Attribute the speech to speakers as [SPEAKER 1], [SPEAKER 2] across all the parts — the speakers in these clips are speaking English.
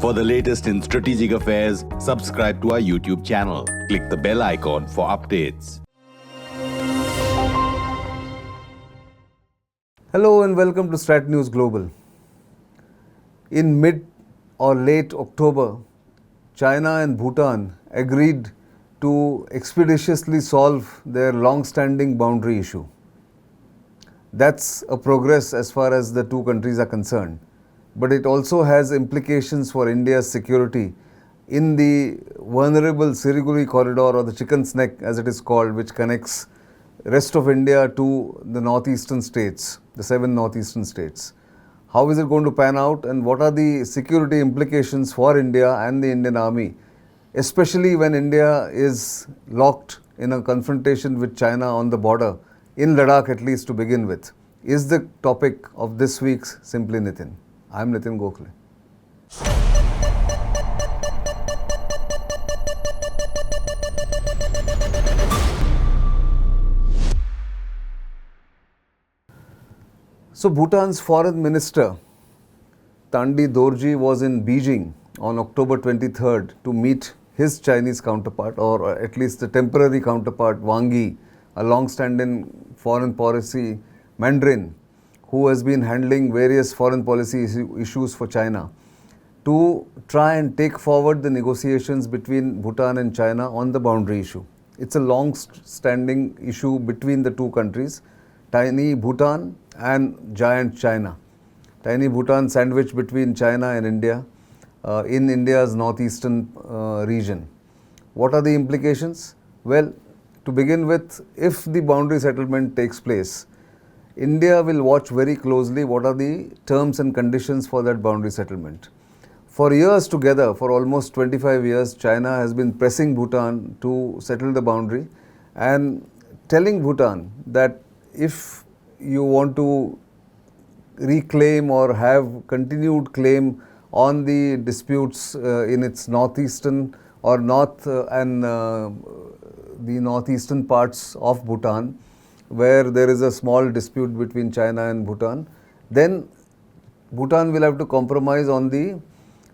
[SPEAKER 1] For the latest in strategic affairs, subscribe to our YouTube channel. Click the bell icon for updates.
[SPEAKER 2] Hello and welcome to StratNews Global. In mid or late October, China and Bhutan agreed to expeditiously solve their long-standing boundary issue. That's a progress as far as the two countries are concerned, but it also has implications for India's security in the vulnerable Siliguri corridor, or the chicken's neck as it is called, which connects rest of India to the northeastern states, the 7 northeastern states. How is it going to pan out, and what are the security implications for India and the Indian Army, especially when India is locked in a confrontation with China on the border, in Ladakh at least to begin with, is the topic of this week's Simply Nitin. I'm Nitin Gokhale. So Bhutan's foreign minister, Tandi Dorji, was in Beijing on October 23rd to meet his Chinese counterpart, or at least the temporary counterpart, Wang Yi, a long-standing foreign policy Mandarin who has been handling various foreign policy issues for China, to try and take forward the negotiations between Bhutan and China on the boundary issue. It's a long-standing issue between the two countries, tiny Bhutan and giant China. Tiny Bhutan sandwiched between China and India in India's northeastern region. What are the implications? Well, to begin with, if the boundary settlement takes place, India will watch very closely what are the terms and conditions for that boundary settlement. For years together, for almost 25 years, China has been pressing Bhutan to settle the boundary and telling Bhutan that if you want to reclaim or have continued claim on the disputes in its northeastern or north and the northeastern parts of Bhutan, where there is a small dispute between China and Bhutan, then Bhutan will have to compromise on the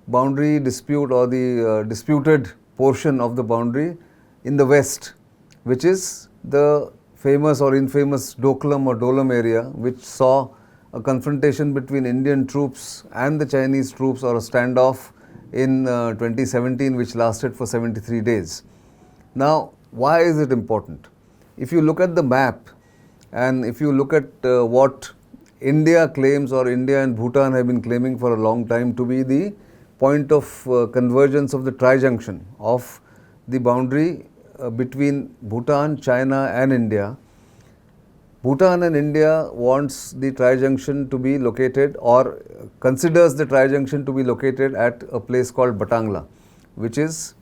[SPEAKER 2] boundary dispute or the disputed portion of the boundary in the west, which is the famous or infamous Doklam or Dolam area, which saw a confrontation between Indian troops and the Chinese troops, or a standoff in 2017, which lasted for 73 days. Now, why is it important? If you look at the map, and if you look at what India claims, or India and Bhutan have been claiming for a long time to be the point of convergence of the trijunction of the boundary between Bhutan, China and India, Bhutan and India wants the trijunction to be located, or considers the trijunction to be located at a place called Batangla, which is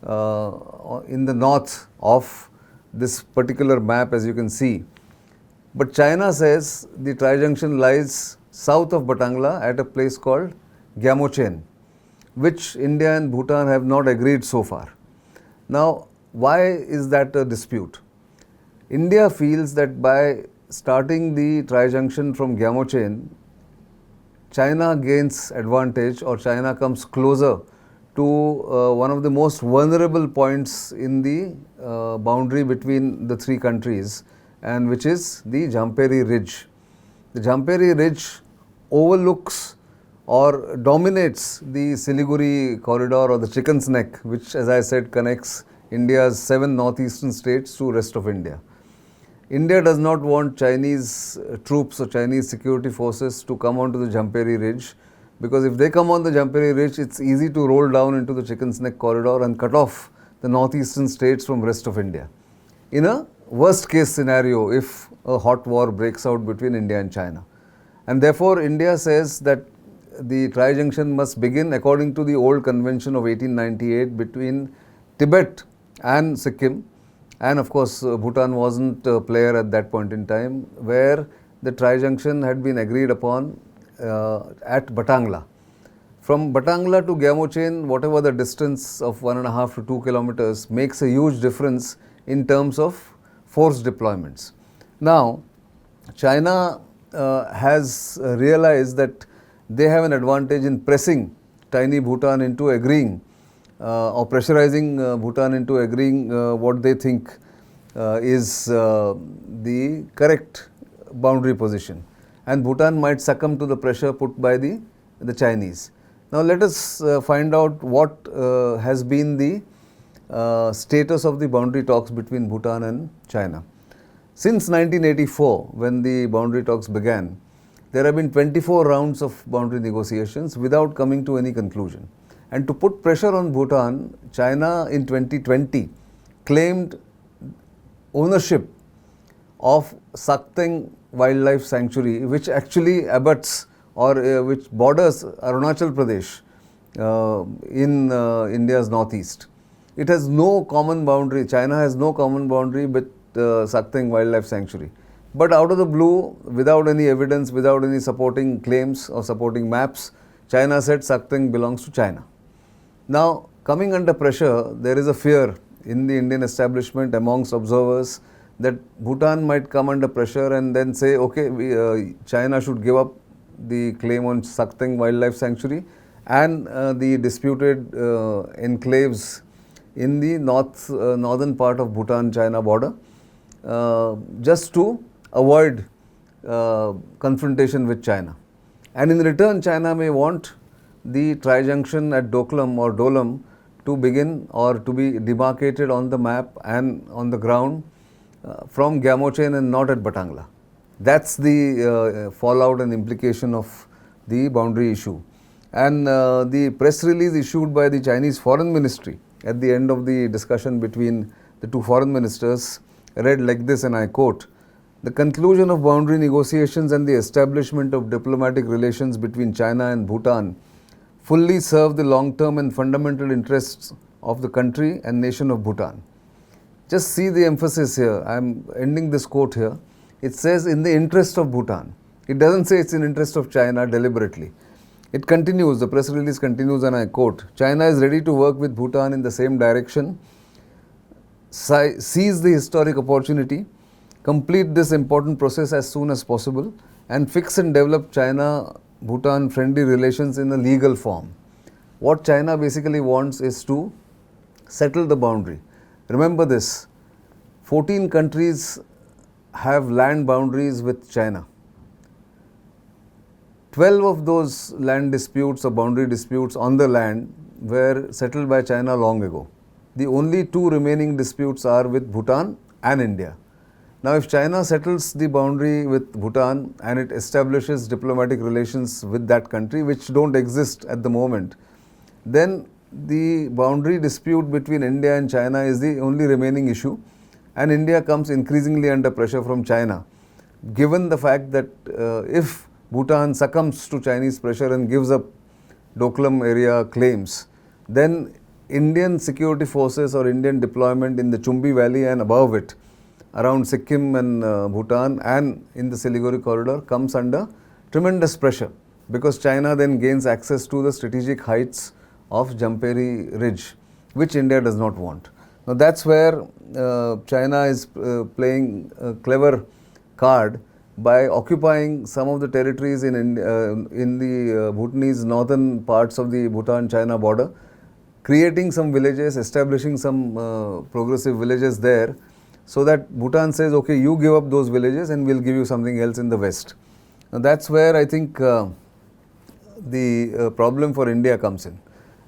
[SPEAKER 2] in the north of this particular map, as you can see. But China says the trijunction lies south of Batangla at a place called Gyamochen, which India and Bhutan have not agreed so far. Now, why is that a dispute? India feels that by starting the trijunction from Gyamochen, China gains advantage, or China comes closer to one of the most vulnerable points in the boundary between the three countries, and which is the Jamperi Ridge. The Jamperi Ridge overlooks or dominates the Siliguri corridor, or the chicken's neck, which, as I said, connects India's 7 northeastern states to rest of India. India does not want Chinese troops or Chinese security forces to come onto the Jamperi Ridge, because if they come on the Jamperi Ridge, it's easy to roll down into the chicken's neck corridor and cut off the northeastern states from rest of India. In a worst case scenario, if a hot war breaks out between India and China. And therefore, India says that the trijunction must begin according to the old convention of 1898 between Tibet and Sikkim, and of course Bhutan wasn't a player at that point in time, where the trijunction had been agreed upon at Batangla. From Batangla to Gyamochen, whatever the distance of 1.5 to 2 kilometers, makes a huge difference in terms of force deployments. Now, China has realized that they have an advantage in pressing tiny Bhutan into agreeing or pressurizing Bhutan into agreeing what they think is the correct boundary position. And Bhutan might succumb to the pressure put by the Chinese. Now let us find out what has been the status of the boundary talks between Bhutan and China. Since 1984, when the boundary talks began, there have been 24 rounds of boundary negotiations without coming to any conclusion. And to put pressure on Bhutan, China in 2020 claimed ownership of Sakteng Wildlife Sanctuary, which actually abuts or which borders Arunachal Pradesh in India's northeast. It has no common boundary. China has no common boundary with Sakteng Wildlife Sanctuary. But out of the blue, without any evidence, without any supporting claims or supporting maps, China said Sakteng belongs to China. Now, coming under pressure, there is a fear in the Indian establishment amongst observers that Bhutan might come under pressure and then say, okay, China should give up the claim on Sakteng Wildlife Sanctuary and the disputed enclaves in the northern part of Bhutan-China border, just to avoid confrontation with China. And in return, China may want the trijunction at Doklam or Dolam to begin or to be demarcated on the map and on the ground from Gyamochen and not at Batangla. That's the fallout and implication of the boundary issue. And the press release issued by the Chinese Foreign Ministry at the end of the discussion between the two foreign ministers read like this, and I quote, "The conclusion of boundary negotiations and the establishment of diplomatic relations between China and Bhutan fully serve the long-term and fundamental interests of the country and nation of Bhutan." Just see the emphasis here. I am ending this quote here. It says in the interest of Bhutan. It doesn't say it's in interest of China deliberately. It continues, the press release continues, and I quote, "China is ready to work with Bhutan in the same direction, seize the historic opportunity, complete this important process as soon as possible, and fix and develop China-Bhutan friendly relations in a legal form." What China basically wants is to settle the boundary. Remember this, 14 countries have land boundaries with China. 12 of those land disputes or boundary disputes on the land were settled by China long ago. The only two remaining disputes are with Bhutan and India. Now, if China settles the boundary with Bhutan and it establishes diplomatic relations with that country, which don't exist at the moment, then the boundary dispute between India and China is the only remaining issue, and India comes increasingly under pressure from China, given the fact that if Bhutan succumbs to Chinese pressure and gives up Doklam area claims, then Indian security forces or Indian deployment in the Chumbi Valley and above it, around Sikkim and Bhutan and in the Siliguri corridor, comes under tremendous pressure, because China then gains access to the strategic heights of Jamperi Ridge, which India does not want. Now that's where China is playing a clever card by occupying some of the territories in the Bhutanese northern parts of the Bhutan-China border, creating some villages, establishing some progressive villages there, so that Bhutan says, okay, you give up those villages and we'll give you something else in the west. Now that's where I think the problem for India comes in.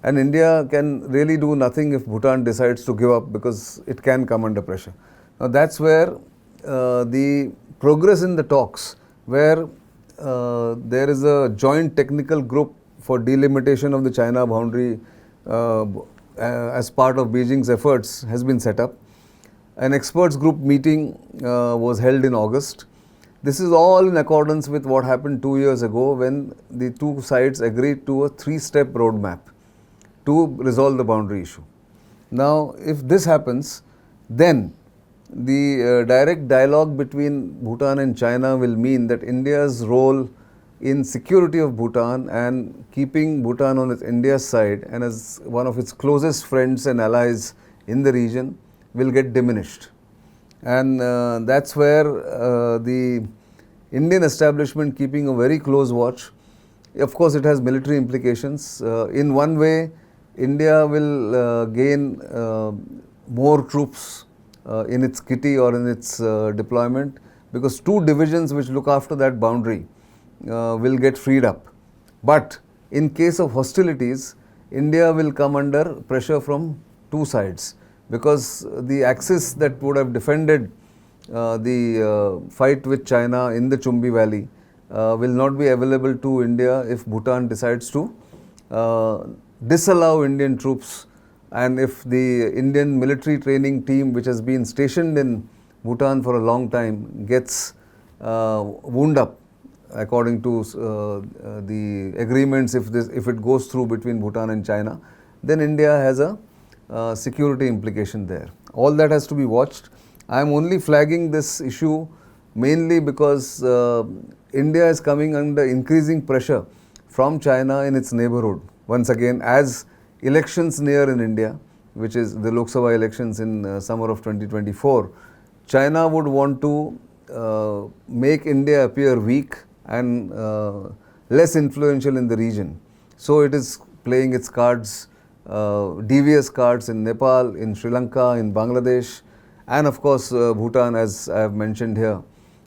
[SPEAKER 2] And India can really do nothing if Bhutan decides to give up, because it can come under pressure. Now that's where the progress in the talks, where there is a joint technical group for delimitation of the China boundary as part of Beijing's efforts, has been set up. An experts group meeting was held in August. This is all in accordance with what happened 2 years ago, when the two sides agreed to a 3-step roadmap to resolve the boundary issue. Now, if this happens, then the direct dialogue between Bhutan and China will mean that India's role in security of Bhutan and keeping Bhutan on India's side and as one of its closest friends and allies in the region will get diminished. And that's where the Indian establishment, keeping a very close watch, Of course, it has military implications. In one way, India will gain more troops in its kitty or in its deployment, because two divisions which look after that boundary will get freed up. But in case of hostilities, India will come under pressure from two sides, because the axis that would have defended the fight with China in the Chumbi Valley will not be available to India if Bhutan decides to disallow Indian troops, and if the Indian military training team, which has been stationed in Bhutan for a long time, gets wound up according to the agreements, if it goes through between Bhutan and China, then India has a security implication there. All that has to be watched. I am only flagging this issue mainly because India is coming under increasing pressure from China in its neighborhood. Once again, as elections near in India, which is the Lok Sabha elections in summer of 2024, China would want to make India appear weak and less influential in the region. So it is playing its cards, devious cards, in Nepal, in Sri Lanka, in Bangladesh, and of course Bhutan, as I have mentioned here.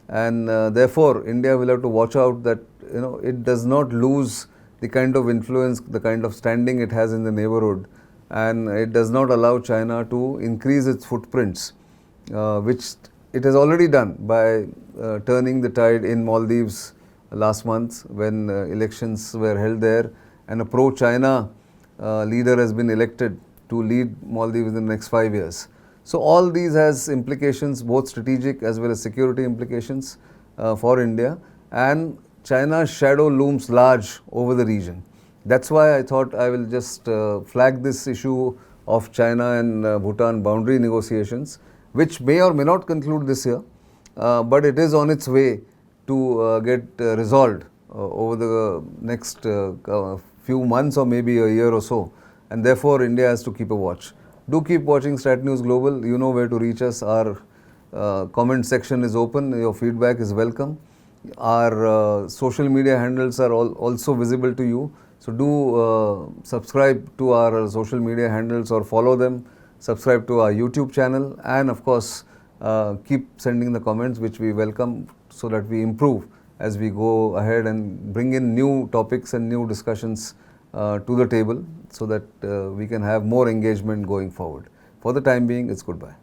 [SPEAKER 2] And therefore India will have to watch out that it does not lose the kind of influence, the kind of standing it has in the neighborhood, and it does not allow China to increase its footprints, which it has already done by turning the tide in Maldives last month when elections were held there, and a pro-China leader has been elected to lead Maldives in the next 5 years. So all these has implications, both strategic as well as security implications for India, and China's shadow looms large over the region. That's why I thought I will just flag this issue of China and Bhutan boundary negotiations, which may or may not conclude this year, but it is on its way to get resolved over the next few months or maybe a year or so, and therefore India has to keep a watch. Do keep watching StratNews Global. You know where to reach us. Our comment section is open. Your feedback is welcome. Our social media handles are also visible to you. So do subscribe to our social media handles or follow them. Subscribe to our YouTube channel, and of course keep sending the comments, which we welcome, so that we improve as we go ahead and bring in new topics and new discussions to the table, so that we can have more engagement going forward. For the time being, it's goodbye.